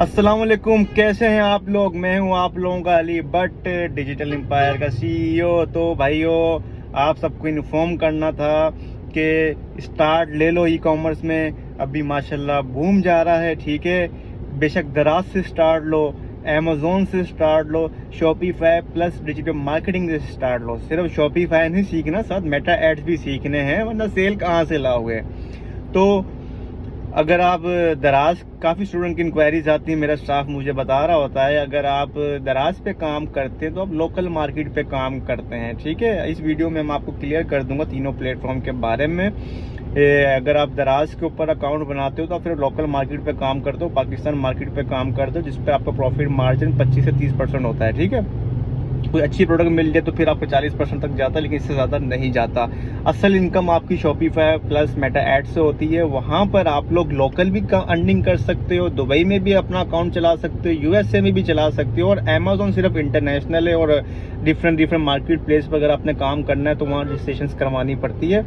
अस्सलाम वालेकुम, कैसे हैं आप लोग। मैं हूं आप लोगों का अली बट, डिजिटल एम्पायर का सीईओ। तो भाइयों, आप सबको इन्फॉर्म करना था कि स्टार्ट ले लो ई कॉमर्स में। अभी माशाल्लाह बूम जा रहा है, ठीक है। बेशक दराज से स्टार्ट लो, अमेज़ोन से स्टार्ट लो, शॉपिफाई प्लस डिजिटल मार्केटिंग से स्टार्ट लो। सिर्फ शॉपिफाई नहीं सीखना, साथ मेटा एड्स भी सीखने हैं, वरना सेल कहाँ से लाओगे। तो अगर आप दराज, काफ़ी स्टूडेंट की इंक्वायरीज आती है, मेरा स्टाफ मुझे बता रहा होता है, अगर आप दराज पे काम करते हैं तो आप लोकल मार्केट पे काम करते हैं, ठीक है। इस वीडियो में मैं आपको क्लियर कर दूंगा तीनों प्लेटफॉर्म के बारे में। अगर आप दराज के ऊपर अकाउंट बनाते हो तो आप फिर लोकल मार्केट पे काम करते हो, पाकिस्तान मार्केट पे काम करते हो, जिसपे आपका प्रॉफिट मार्जिन 25 से 30% होता है, ठीक है। कोई अच्छी प्रोडक्ट मिल जाए तो फिर आपको 40% तक जाता है, लेकिन इससे ज़्यादा नहीं जाता। असल इनकम आपकी शॉपिफाई प्लस मेटा एड से होती है। वहाँ पर आप लोग लोकल भी अर्निंग कर सकते हो, दुबई में भी अपना अकाउंट चला सकते हो, यूएसए में भी चला सकते हो, और अमेज़ॉन सिर्फ इंटरनेशनल है। और डिफरेंट मार्केट प्लेस पर अगर आपने काम करना है तो वहाँ रजिस्ट्रेशन करवानी पड़ती है।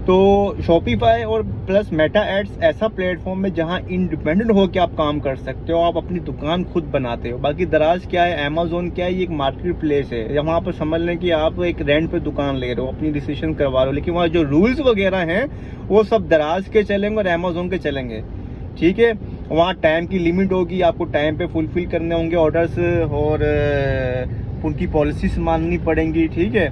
तो शॉपिफाई और प्लस मेटा एड्स ऐसा प्लेटफॉर्म है जहां इंडिपेंडेंट होकर आप काम कर सकते हो, आप अपनी दुकान खुद बनाते हो। बाकी दराज क्या है, अमेज़ॉन क्या है, ये एक मार्केट प्लेस है। वहाँ पर समझ लें कि आप एक रेंट पे दुकान ले रहे हो, अपनी रजिस्ट्रेशन करवा रहे हो, लेकिन वहाँ जो रूल्स वगैरह हैं वो सब दराज के चलेंगे और अमेज़ॉन के चलेंगे, ठीक है। वहाँ टाइम की लिमिट होगी, आपको टाइम पे फुलफिल करने होंगे ऑर्डर्स, और उनकी पॉलिसीज माननी पड़ेंगी, ठीक है।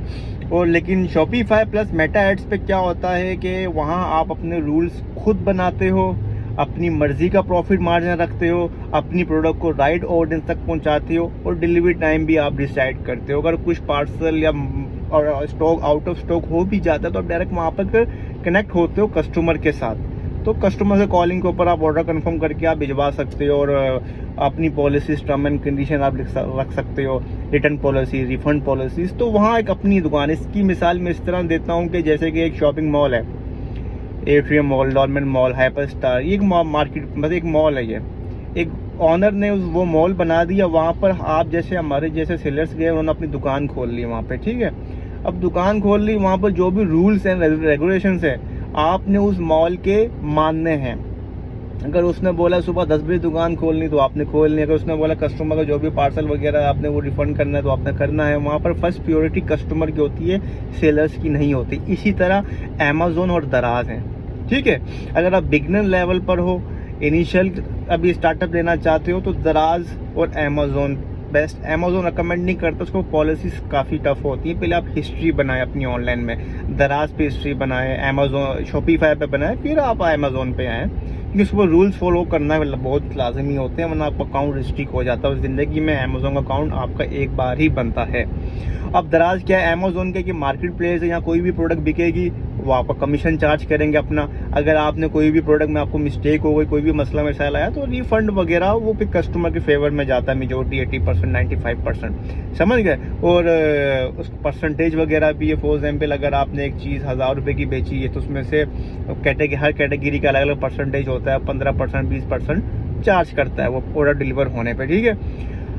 और लेकिन शॉपिफाई प्लस मेटा एड्स पे क्या होता है कि वहाँ आप अपने रूल्स खुद बनाते हो, अपनी मर्जी का प्रॉफिट मार्जिन रखते हो, अपनी प्रोडक्ट को राइट ऑडियंस तक पहुँचाते हो, और डिलीवरी टाइम भी आप डिसाइड करते हो। अगर कुछ पार्सल या और स्टॉक आउट ऑफ स्टॉक हो भी जाता है तो आप डायरेक्ट वहाँ पर कनेक्ट होते हो कस्टमर के साथ। तो कस्टमर से कॉलिंग के ऊपर आप ऑर्डर कंफर्म करके आप भिजवा सकते हो, और अपनी पॉलिसीज, टर्म एंड कंडीशन आप रख सकते हो, रिटर्न पॉलिसी, रिफंड पॉलिसीज। तो वहाँ एक अपनी दुकान, इसकी मिसाल मैं इस तरह देता हूँ कि जैसे कि एक शॉपिंग मॉल है, atrium mall, dormant mall, hyper star, ये एक मार्केट, मतलब एक मॉल है। ये एक ऑनर ने वो मॉल बना दिया, वहाँ पर आप जैसे हमारे जैसे सेलर्स गए, उन्होंने अपनी दुकान खोल ली वहाँ पे, ठीक है। अब दुकान खोल ली, वहाँ पर जो भी रूल्स हैं, रेगुलेशंस हैं, आपने उस मॉल के मानने हैं। अगर उसने बोला सुबह 10 बजे दुकान खोलनी तो आपने खोलनी, अगर उसने बोला कस्टमर का जो भी पार्सल वगैरह आपने वो रिफंड करना है तो आपने करना है। वहाँ पर फर्स्ट प्रायोरिटी कस्टमर की होती है, सेलर्स की नहीं होती। इसी तरह अमेज़ॉन और दराज हैं, ठीक है। अगर आप बिगनर लेवल पर हो, इनिशियल अभी स्टार्टअप लेना चाहते हो, तो दराज और अमेज़ॉन बेस्ट। अमेज़ॉन रिकमेंड नहीं करता, उसको पॉलिसीज काफ़ी टफ होती है। पहले आप हिस्ट्री बनाए अपनी ऑनलाइन में, दराज पे हिस्ट्री बनाए, अमेज़ॉन शॉपिफाई पे बनाए, फिर आप अमेज़ॉन पे आएँ, क्योंकि उसको रूल्स फॉलो करना बहुत लाजमी होते हैं, वरना आपका अकाउंट रिस्ट्रिक्ट हो जाता है। उस ज़िंदगी में अमेज़ॉन का अकाउंट आपका एक बार ही बनता है। अब दराज क्या है, अमेज़ॉन के कि मार्केट प्लेस है, यहाँ कोई भी प्रोडक्ट बिकेगी वो आपका कमीशन चार्ज करेंगे अपना। अगर आपने कोई भी प्रोडक्ट में आपको मिस्टेक हो गई, कोई भी मसला मसाइल आया, तो रिफंड वगैरह वो फिर कस्टमर के फेवर में जाता है, मेजोरिटी 80%, 95%, समझ गए। और उस परसेंटेज वगैरह भी है। फॉर एग्जाम्पल, अगर आपने एक चीज़ 1000 रुपये की बेची है तो उसमें से हर कैटेगरी का अलग अलग परसेंटेज होता है, 15%, 20% चार्ज करता है वो ऑर्डर डिलीवर होने पर, ठीक है।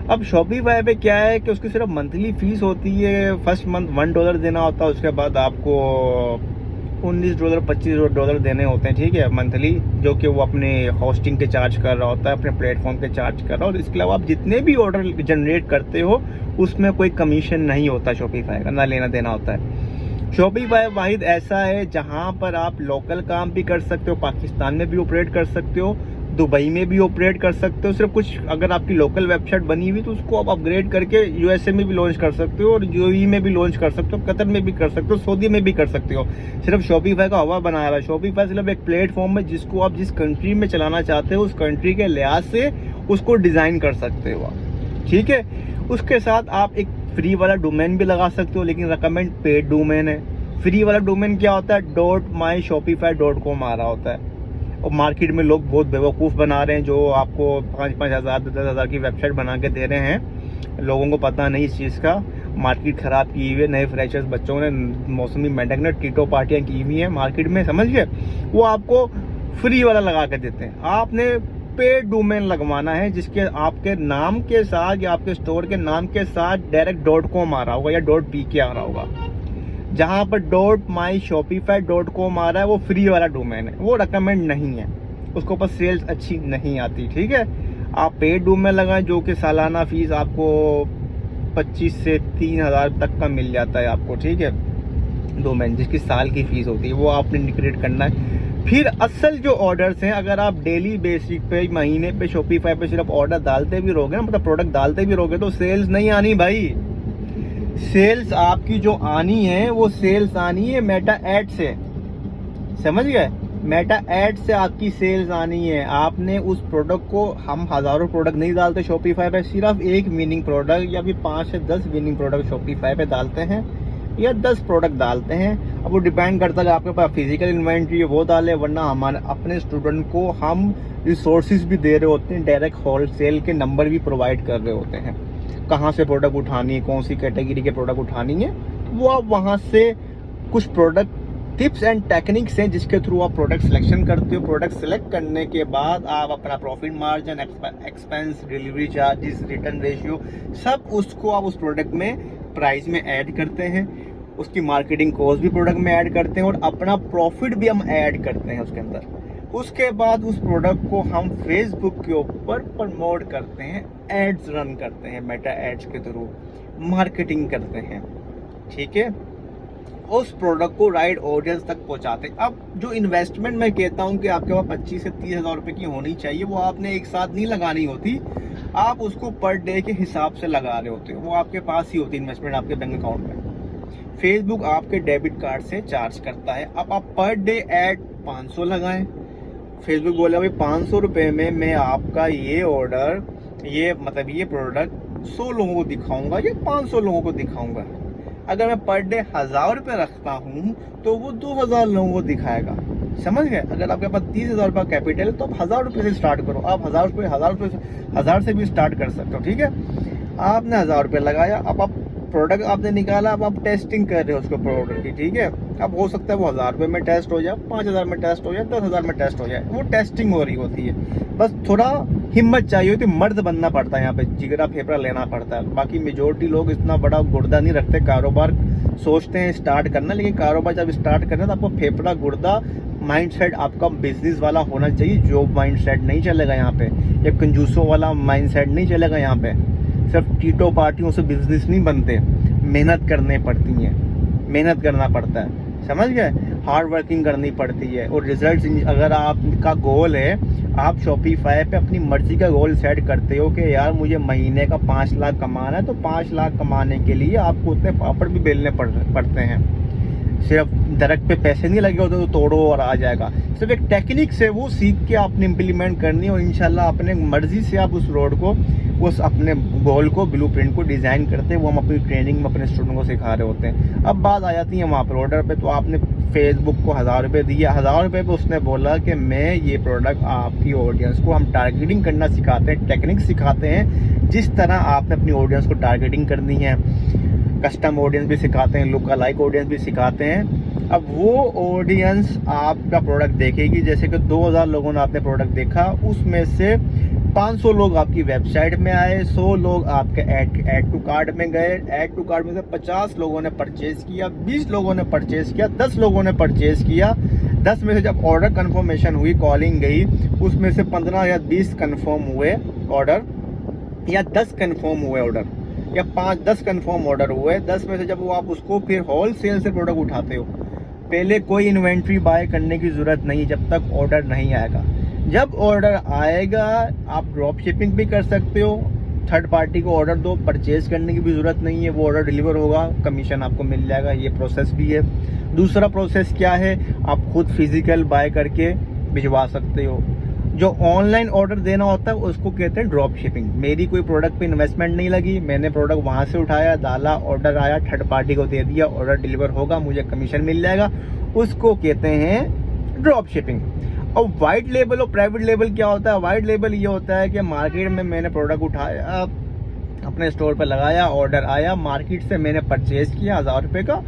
अब शॉपिफाई पे क्या है कि उसकी सिर्फ मंथली फीस होती है, फर्स्ट मंथ $1 देना होता है, उसके बाद आपको $19, $25 देने होते हैं, ठीक है, मंथली, जो कि वो अपने होस्टिंग के चार्ज कर रहा होता है, अपने प्लेटफॉर्म के चार्ज कर रहा है। और इसके अलावा आप जितने भी ऑर्डर जनरेट करते हो उसमें कोई कमीशन नहीं होता, शॉपिफाई का ना लेना देना होता है। शॉपिफाई वाहिद ऐसा है जहां पर आप लोकल काम भी कर सकते हो, पाकिस्तान में भी ऑपरेट कर सकते हो, दुबई में भी ऑपरेट कर सकते हो। सिर्फ कुछ अगर आपकी लोकल वेबसाइट बनी हुई तो उसको आप अपग्रेड करके यूएसए में भी लॉन्च कर सकते हो, और यूएई में भी लॉन्च कर सकते हो, कतर में भी कर सकते हो, सऊदी में भी कर सकते हो। सिर्फ शॉपिफाई का हवा बनाया हुआ है। शॉपिफाई सिर्फ एक प्लेटफॉर्म है जिसको आप जिस कंट्री में चलाना चाहते हो उस कंट्री के लिहाज से उसको डिज़ाइन कर सकते हो, ठीक है। उसके साथ आप एक फ्री वाला डोमेन भी लगा सकते हो, लेकिन रिकमेंड पेड डोमेन है। फ्री वाला डोमेन क्या होता है, .myshopify.com आ रहा होता है। और मार्केट में लोग बहुत बेवकूफ़ बना रहे हैं, जो आपको 5-5 हज़ार 10-10 हज़ार की वेबसाइट बना के दे रहे हैं। लोगों को पता नहीं इस चीज़ का, मार्केट ख़राब की हुई है, नए फ्रेशर्स बच्चों ने मौसमी मेंढक ने टीटो पार्टियाँ की हुई हैं मार्केट में, समझ गए। वो आपको फ्री वाला लगा के देते हैं। आपने पेड डोमेन लगवाना है जिसके आपके नाम के साथ या आपके स्टोर के नाम के साथ डायरेक्ट .com आ रहा होगा या .pk आ रहा होगा। जहाँ पर .myshopify.com आ रहा है वो फ्री वाला डोमेन है, वो रिकमेंड नहीं है, उसको पर सेल्स अच्छी नहीं आती, ठीक है। आप पेड डोमेन लगाएं जो कि सालाना फीस आपको 25 से 3,000 तक का मिल जाता है आपको, ठीक है। डोमेन जिसकी साल की फीस होती है वो आपने क्रिएट करना है। फिर असल जो ऑर्डर्स हैं, अगर आप डेली बेसिक पे, महीने पे शॉपिफाई पे सिर्फ ऑर्डर डालते भी रहोगे ना, मतलब प्रोडक्ट डालते भी रहोगे, तो सेल्स नहीं आनी भाई। सेल्स आपकी जो आनी है वो सेल्स आनी है मेटा एड से, समझ गए। मेटा एड से आपकी सेल्स आनी है। आपने उस प्रोडक्ट को, हम हजारों प्रोडक्ट नहीं डालते शॉपिफाई पे, सिर्फ एक विनिंग प्रोडक्ट या फिर 5 से 10 विनिंग प्रोडक्ट शॉपिफाई पे डालते हैं, या 10 प्रोडक्ट डालते हैं। अब वो डिपेंड करता है आपके पास फिजिकल इन्वेंट्री है वो डाले, वरना हमारे अपने स्टूडेंट को हम रिसोर्सेज भी दे रहे होते हैं, डायरेक्ट होलसेल के नंबर भी प्रोवाइड कर रहे होते हैं, कहाँ से प्रोडक्ट उठानी है, कौन सी कैटेगरी के प्रोडक्ट उठानी है, वो आप वहाँ से कुछ प्रोडक्ट टिप्स एंड टेक्निक्स हैं जिसके थ्रू आप प्रोडक्ट सिलेक्शन करते हो। प्रोडक्ट सिलेक्ट करने के बाद आप अपना profit margin, expense, delivery charges, return ratio, सब उसको आप उस प्रोडक्ट में प्राइस में ऐड करते हैं। उसकी मार्केटिंग कॉस्ट भी प्रोडक्ट में ऐड करते हैं और अपना प्रॉफिट भी हम ऐड करते हैं उसके अंदर। उसके बाद उस प्रोडक्ट को हम फेसबुक के ऊपर प्रमोट करते हैं, एड्स रन करते हैं, मेटा एड्स के थ्रू मार्केटिंग करते हैं, ठीक है। उस प्रोडक्ट को राइट ऑडियंस तक पहुंचाते हैं। अब जो इन्वेस्टमेंट मैं कहता हूं कि आपके पास 25 से 30 हज़ार रुपए की होनी चाहिए, वो आपने एक साथ नहीं लगानी होती, आप उसको पर डे के हिसाब से लगा रहे होते हो, वो आपके पास ही होती है इन्वेस्टमेंट आपके बैंक अकाउंट में। फेसबुक आपके डेबिट कार्ड से चार्ज करता है। अब आप पर डे एड 500 लगाएं। फेसबुक बोला भाई 500 रुपए में मैं आपका ये ऑर्डर, ये मतलब ये प्रोडक्ट 100 लोगों को दिखाऊंगा या 500 लोगों को दिखाऊंगा। अगर मैं पर डे 1,000 रुपये रखता हूँ तो वो 2,000 लोगों को दिखाएगा, समझ गए। अगर आपके पास 30,000 रुपये कैपिटल है तो आप 1,000 रुपये से स्टार्ट करो। आप 1,000 से भी स्टार्ट कर सकते हो, ठीक है। आपने 1,000 रुपये लगाया, अब आप प्रोडक्ट आपने निकाला, अब आप टेस्टिंग कर रहे हो उसको प्रोडक्ट की, ठीक है। अब हो सकता है वो 1,000 रुपये में टेस्ट हो जाए, 5,000 में टेस्ट हो जाए, 10,000 में टेस्ट हो जाए, वो टेस्टिंग हो रही होती है। बस थोड़ा हिम्मत चाहिए होती है, मर्द बनना पड़ता है यहाँ पे, जिगरा फेफड़ा लेना पड़ता है। बाकी मेजोरिटी लोग इतना बड़ा गुर्दा नहीं रखते, कारोबार सोचते हैं स्टार्ट करना, लेकिन कारोबार जब स्टार्ट करना तो आपको फेफड़ा, गुर्दा, माइंडसेट आपका बिजनेस वाला होना चाहिए। जॉब माइंडसेट नहीं चलेगा यहाँ पे, या कंजूसों वाला माइंडसेट नहीं चलेगा यहाँ पे। सिर्फ टीटो पार्टियों से बिजनेस नहीं बनते, मेहनत करनी पड़ती है, मेहनत करना पड़ता है, समझ गए। हार्ड वर्किंग करनी पड़ती है और रिजल्ट, अगर आपका गोल है, आप शॉपिफाई पे अपनी मर्जी का गोल सेट करते हो कि यार मुझे महीने का 5 लाख कमाना है, तो 5 लाख कमाने के लिए आपको उतने पापड़ भी बेलने पड़ते हैं। सिर्फ दरख्त पे पैसे नहीं लगे होते तो तोड़ो और आ जाएगा। सिर्फ एक टेक्निक से वो सीख के आपने इम्प्लीमेंट करनी है और इंशाल्लाह अपने मर्जी से आप उस रोड को, उस अपने गोल को, ब्लूप्रिंट को डिज़ाइन करते हैं। वो हम अपनी ट्रेनिंग में अपने स्टूडेंट को सिखा रहे होते हैं। अब बात आ जाती है वहाँ पर ऑर्डर पे, तो आपने फेसबुक को 1,000 रुपये दिया, 1,000 रुपये पे उसने बोला कि मैं ये प्रोडक्ट आपकी ऑडियंस को, हम टारगेटिंग करना सिखाते हैं, टेक्निक सिखाते हैं, जिस तरह आपने अपनी ऑडियंस को टारगेटिंग करनी है। कस्टम ऑडियंस भी सिखाते हैं, लुक अलाइक ऑडियंस भी सिखाते हैं। अब वो ऑडियंस आपका प्रोडक्ट देखेगी, जैसे कि 2,000 लोगों ने आपने प्रोडक्ट देखा, उसमें से 500 लोग आपकी वेबसाइट में आए, 100 लोग आपके ऐड टू कार्ट में गए, ऐड टू कार्ट में से 50 लोगों ने परचेज किया, 20 लोगों ने परचेज किया, 10 लोगों ने परचेज किया। 10 में से जब ऑर्डर कंफर्मेशन हुई, कॉलिंग गई, उसमें से 15 या 20 कंफर्म हुए ऑर्डर, या 10 कंफर्म हुए ऑर्डर, या 5-10 कंफर्म ऑर्डर हुए। 10 में से जब वो आप उसको फिर होल सेल से प्रोडक्ट उठाते हो, पहले कोई इन्वेंट्री बाय करने की ज़रूरत नहीं जब तक ऑर्डर नहीं आएगा। जब ऑर्डर आएगा आप ड्रॉप शिपिंग भी कर सकते हो, थर्ड पार्टी को ऑर्डर दो, परचेज करने की भी ज़रूरत नहीं है, वो ऑर्डर डिलीवर होगा, कमीशन आपको मिल जाएगा। ये प्रोसेस भी है। दूसरा प्रोसेस क्या है, आप खुद फिजिकल बाय करके भिजवा सकते हो। जो ऑनलाइन ऑर्डर देना होता है उसको कहते हैं ड्रॉप शिपिंग। मेरी कोई प्रोडक्ट पे इन्वेस्टमेंट नहीं लगी, मैंने प्रोडक्ट वहाँ से उठाया, डाला, ऑर्डर आया, थर्ड पार्टी को दे दिया, ऑर्डर डिलीवर होगा, मुझे कमीशन मिल जाएगा, उसको कहते हैं ड्रॉप शिपिंग। और वाइट लेबल और प्राइवेट लेबल क्या होता है? वाइट लेबल ये होता है कि मार्केट में मैंने प्रोडक्ट उठाया, अपने स्टोर पर लगाया, ऑर्डर आया, मार्केट से मैंने परचेज किया 1,000 रुपये का,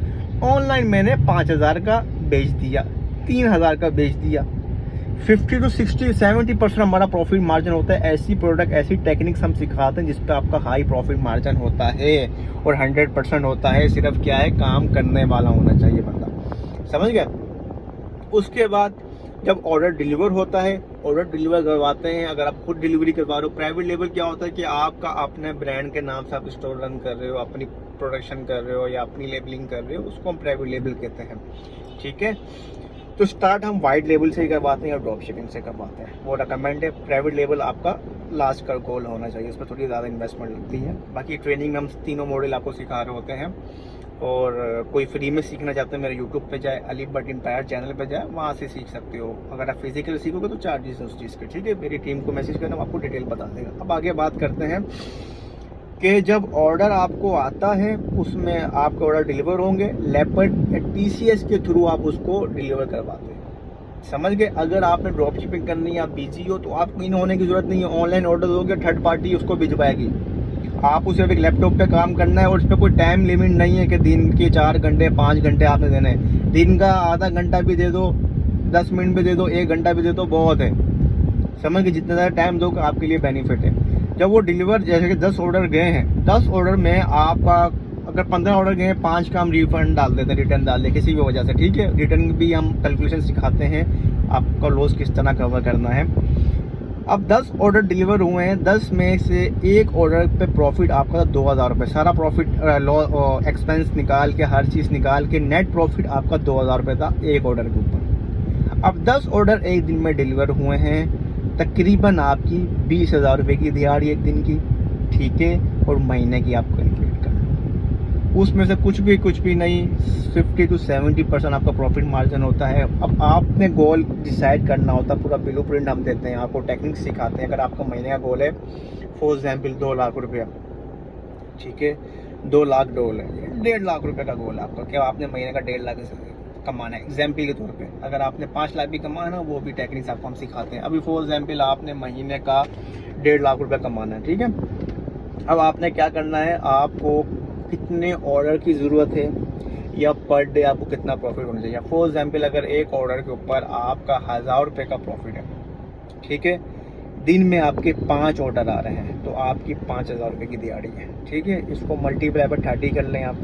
ऑनलाइन मैंने 5,000 का बेच दिया, 3,000 का बेच दिया। 50 to 60-70% हमारा प्रॉफिट मार्जिन होता है। ऐसी प्रोडक्ट, ऐसी टेक्निक्स हम सिखाते हैं जिस पे आपका हाई प्रॉफिट मार्जिन होता है और 100% होता है। सिर्फ क्या है, काम करने वाला होना चाहिए बंदा, समझ गया। उसके बाद जब ऑर्डर डिलीवर होता है ऑर्डर डिलीवर करवाते हैं, अगर आप खुद डिलीवरी करवा रहे हो। प्राइवेट लेबल क्या होता है कि आपका अपने ब्रांड के नाम से आप स्टोर रन कर रहे हो, अपनी प्रोडक्शन कर रहे हो या अपनी लेबलिंग कर रहे हो, उसको हम प्राइवेट लेबल कहते हैं। ठीक है, तो स्टार्ट हम वाइट लेबल से ही करवाते हैं और ड्रॉप शिपिंग से करवाते हैं, वो रिकमेंड है। प्राइवेट लेबल आपका लास्ट का गोल होना चाहिए, उसमें थोड़ी ज़्यादा इन्वेस्टमेंट लगती है। बाकी ट्रेनिंग में हम तीनों मॉडल आपको सिखा रहे होते हैं, और कोई फ्री में सीखना चाहते हैं मेरे यूट्यूब पे जाए, अली बट एम्पायर चैनल पे जाए, वहाँ से सीख सकते हो। अगर आप फिजिकल सीखोगे तो चार्जेस हैं उस चीज़ के। ठीक है, मेरी टीम को मैसेज करना, आपको डिटेल बता देगा। अब आगे बात करते हैं कि जब ऑर्डर आपको आता है उसमें आपके ऑर्डर डिलीवर होंगे, लेपर्ड TCS के थ्रू आप उसको डिलीवर करवाते हैं। समझ गए। अगर आपने ड्रॉप शिपिंग करनी है, आप बिजी हो, तो आपको इन होने की जरूरत नहीं है। ऑनलाइन ऑर्डर दोगे, थर्ड पार्टी उसको भिजवाएगी, आपको सिर्फ एक लैपटॉप पे काम करना है, और इस पर कोई टाइम लिमिट नहीं है कि दिन के 4 घंटे 5 घंटे आपने देने हैं। दिन का आधा घंटा भी दे दो, 10 मिनट भी दे दो, 1 घंटा भी दे दो, बहुत है। समझ के जितना ज़्यादा टाइम दो आपके लिए बेनिफिट है। जब वो डिलीवर, जैसे कि 10 ऑर्डर गए हैं, 10 ऑर्डर में आपका अगर 15 ऑर्डर गए हैं, 5 का हम रिफंड डाल देते हैं, रिटर्न डाल दें किसी भी वजह से। ठीक है, रिटर्न भी हम कैलकुलेशन सिखाते हैं, आपका लॉस किस तरह कवर करना है। अब 10 ऑर्डर डिलीवर हुए हैं, 10 में से एक ऑर्डर पे प्रॉफिट आपका था 2000 रुपये। सारा प्रॉफिट एक्सपेंस निकाल के, हर चीज़ निकाल के, नेट प्रॉफिट आपका 2000 रुपये था एक ऑर्डर के ऊपर। अब 10 ऑर्डर एक दिन में डिलीवर हुए हैं, तकरीबन आपकी 20,000 रुपये की दिहाड़ी एक दिन की। ठीक है, और महीने की आप कैलकुलेट कर लो, उसमें से कुछ भी नहीं, 50 to 70% आपका प्रॉफिट मार्जिन होता है। अब आपने गोल डिसाइड करना होता है, पूरा ब्लूप्रिंट हम देते हैं आपको, टेक्निक सिखाते हैं। अगर आपका महीने का गोल है फॉर एग्जाम्पल 2 लाख रुपया, ठीक है, 2 लाख गोल है, 1.5 लाख रुपये का गोल है आपका, क्या आपने महीने का 1.5 लाख कमाना है एग्जाम्पल के तौर पे। अगर आपने 5 लाख भी कमाना, वो भी टेक्निक्स आपको हम सिखाते हैं। अभी फॉर एग्जाम्पल आपने महीने का 1.5 लाख रुपया कमाना है, ठीक है। अब आपने क्या करना है, आपको कितने ऑर्डर की ज़रूरत है या पर डे आपको कितना प्रॉफिट होना चाहिए। फॉर एग्जाम्पल अगर एक ऑर्डर के ऊपर आपका 1000 रुपये का प्रॉफिट है, ठीक है, दिन में आपके 5 ऑर्डर आ रहे हैं, तो आपकी 5000 रुपये की दिहाड़ी है। ठीक है, इसको मल्टीप्लाई पर 30 कर लें आप,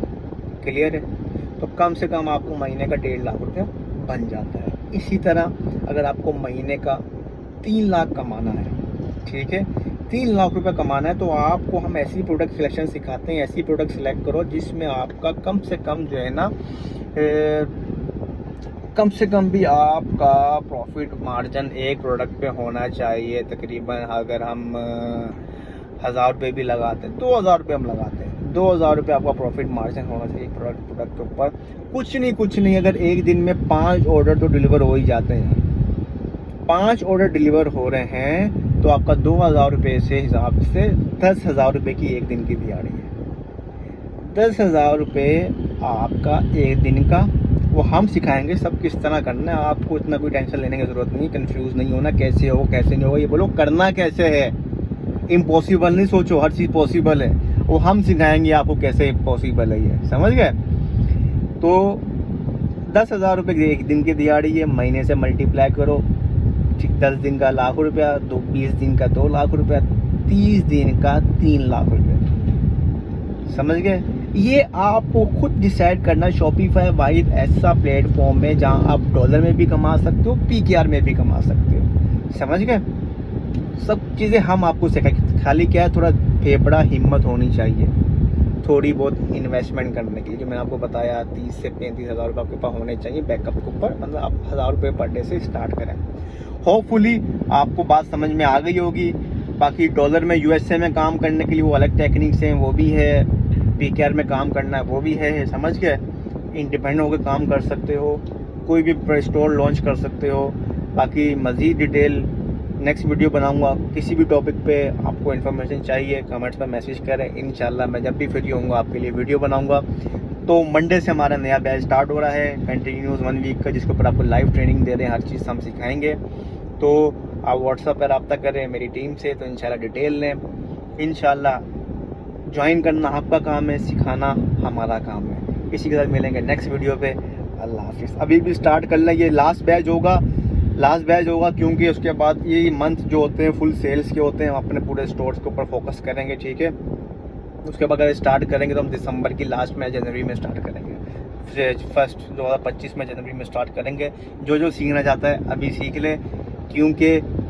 क्लियर है। तो कम से कम आपको महीने का 1.5 लाख रुपया बन जाता है। इसी तरह अगर आपको महीने का 3 लाख कमाना है, ठीक है, 3 लाख रुपया कमाना है, तो आपको हम ऐसी प्रोडक्ट सिलेक्शन सिखाते हैं, ऐसी प्रोडक्ट सिलेक्ट करो जिसमें आपका कम से कम जो है ना, कम से कम भी आपका प्रॉफिट मार्जिन एक प्रोडक्ट पे होना चाहिए। तकरीबन अगर हम 1000 रुपये भी लगाते हैं, 2000 रुपये हम लगाते हैं, 2000 रुपये आपका प्रॉफिट मार्जिन होना चाहिए प्रोडक्ट के ऊपर। कुछ नहीं, अगर एक दिन में 5 ऑर्डर तो डिलीवर हो ही जाते हैं, 5 ऑर्डर डिलीवर हो रहे हैं, तो आपका 2000 रुपये से हिसाब से 10,000 रुपये की एक दिन की दिहाड़ी है। 10,000 रुपये आपका एक दिन का, वो हम सिखाएंगे सब किस तरह करना है। आपको इतना कोई टेंशन लेने की ज़रूरत नहीं, कंफ्यूज नहीं होना कैसे हो कैसे नहीं होगा, ये बोलो करना कैसे है। इम्पॉसिबल नहीं सोचो, हर चीज़ पॉसिबल है, वो हम सिखाएंगे आपको कैसे पॉसिबल है, ये समझ गए। तो 10,000 रुपये की एक दिन की दिहाड़ी है, महीने से मल्टीप्लाई करो, ठीक, 10 दिन का 1 लाख रुपया, 20 दिन का 2 लाख रुपया, 30 दिन का 3 लाख रुपये, समझ गए। ये आपको खुद डिसाइड करना। शॉपिफाई वाहिद ऐसा प्लेटफॉर्म है जहां आप डॉलर में भी कमा सकते हो, PKR में भी कमा सकते हो, समझ गए। सब चीज़ें हम आपको सिखाएंगे, खाली क्या है, थोड़ा फेफड़ा हिम्मत होनी चाहिए, थोड़ी बहुत इन्वेस्टमेंट करने के लिए। जो मैंने आपको बताया 30 से 35,000 रुपये आपके पास होने चाहिए बैकअप के ऊपर, मतलब आप 1000 रुपये पर डे से स्टार्ट करें। होपफुली आपको बात समझ में आ गई होगी। बाकी डॉलर में USA में काम करने के लिए वो अलग टेक्निक्स हैं, वो भी है, PKR में काम करना है वो भी है, समझ गए। इंडिपेंडेंट होकर काम कर सकते हो, कोई भी स्टोर लॉन्च कर सकते हो। बाकी मज़ीद डिटेल नेक्स्ट वीडियो बनाऊंगा। किसी भी टॉपिक पे आपको इन्फॉर्मेशन चाहिए कमेंट्स पर मैसेज करें, इंशाल्लाह मैं जब भी फ्री होऊंगा आपके लिए वीडियो बनाऊंगा। तो मंडे से हमारा नया बैच स्टार्ट हो रहा है, कंटिन्यूस 1 वीक का, जिसके ऊपर आपको लाइव ट्रेनिंग दे रहे हैं, हर चीज़ हम सिखाएंगे। तो आप व्हाट्सएप पर रब्ता करें मेरी टीम से, तो इंशाल्लाह डिटेल लें। इंशाल्लाह ज्वाइन करना आपका काम है, सिखाना हमारा काम है। इसी के साथ मिलेंगे नेक्स्ट वीडियो पे। अल्लाह हाफिज़। अभी भी स्टार्ट कर लें, ये लास्ट बैच होगा, क्योंकि उसके बाद ये मंथ जो होते हैं फुल सेल्स के होते हैं, हम अपने पूरे स्टोर्स के ऊपर फोकस करेंगे, ठीक है। उसके बाद अगर स्टार्ट करेंगे तो हम दिसंबर की लास्ट में जनवरी में स्टार्ट करेंगे, फर्स्ट 2025 में जनवरी में स्टार्ट करेंगे। जो सीखना चाहता है अभी सीख ले, क्योंकि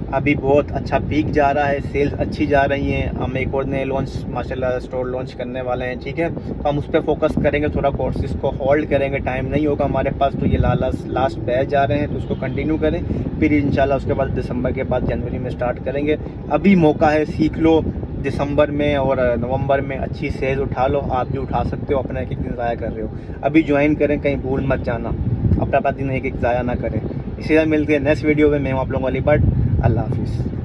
अभी बहुत अच्छा पीक जा रहा है, सेल्स अच्छी जा रही हैं। हम एक और नए लॉन्च माशाल्लाह स्टोर लॉन्च करने वाले हैं, ठीक है। तो हम उस पर फोकस करेंगे, थोड़ा कोर्सेज को होल्ड करेंगे, टाइम नहीं होगा हमारे पास। तो ये लास्ट बैच जा रहे हैं तो उसको कंटिन्यू करें, फिर इंशाल्लाह उसके बाद दिसंबर के बाद जनवरी में स्टार्ट करेंगे। अभी मौका है, सीख लो। दिसंबर में और नवंबर में अच्छी सेल्स उठा लो, आप भी उठा सकते हो। अपना एक एक दिन ज़ाया कर रहे हो, अभी ज्वाइन करें, कहीं भूल मत जाना, अपना दिन एक एक ज़ाया ना करें। इसी तरह मिलते हैं नेक्स्ट वीडियो में। मैं हूँ आप लोगों वाली बट। अल्लाह हाफिज़।